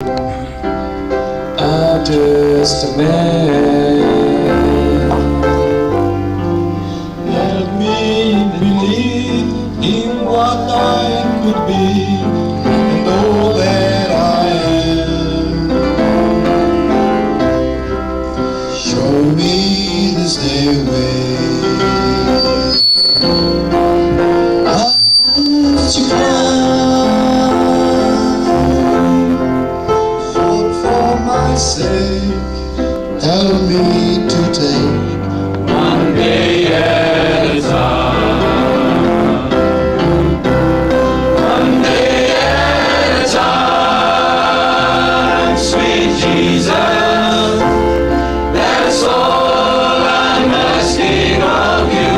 I'm just a man. Help me believe in what I could be and all that I am. Show me the stairway to climb. Fought for my sake. Help me to take one day at a time. One day at a time, sweet Jesus. That's all I'm asking of you.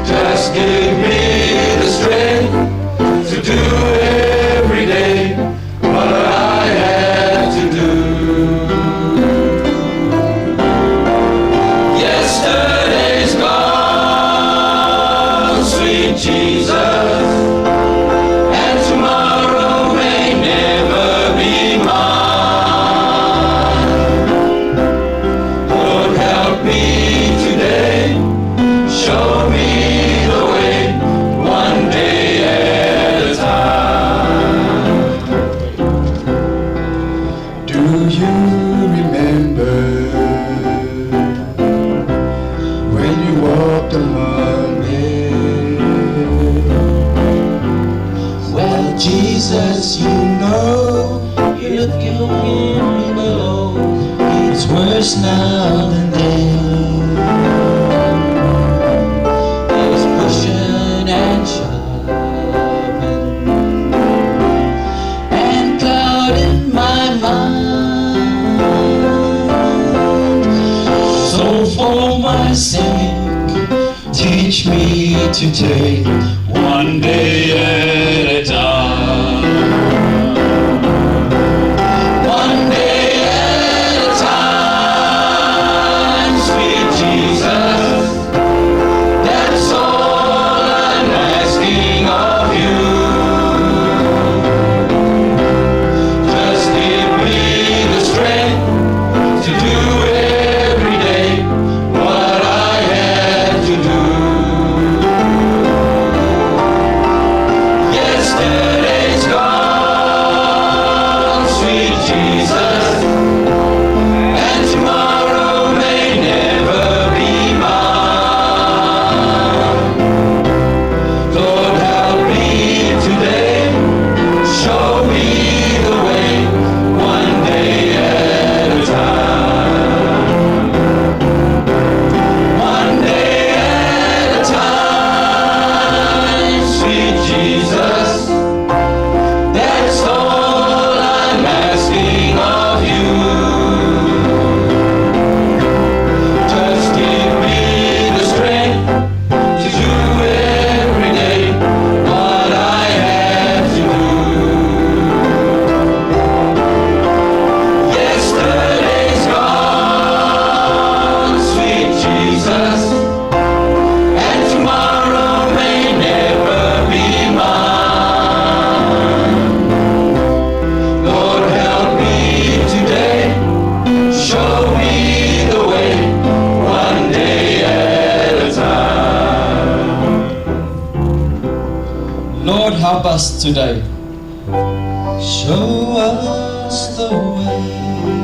Just give me the strength to do every day what I had to do. Yesterday's gone, sweet Jesus, and tomorrow may never be mine. Lord, help me today, show me the way, one day at a time. Do you remember when you walked among men? Well, Jesus, you know, you look going below. It's worse now than then. There's pushing and shoving and clouding my mind. So for my sake, teach me to take one day at a time. One day at a time, sweet Jesus. That's all I'm asking of you. Just give me the strength to do every day what I had to do. Yesterday's gone, sweet Jesus, and tomorrow may never be mine. Lord, help me today, show me the way, one day at a time. One day at a time, sweet Jesus. That's all I'm asking of you. Just give me the strength to do every day what I have to do. Yesterday's gone, sweet Jesus, and tomorrow may never be mine. Lord, help me today, show me the way, one day at a time. Lord, help us today. Show us the way.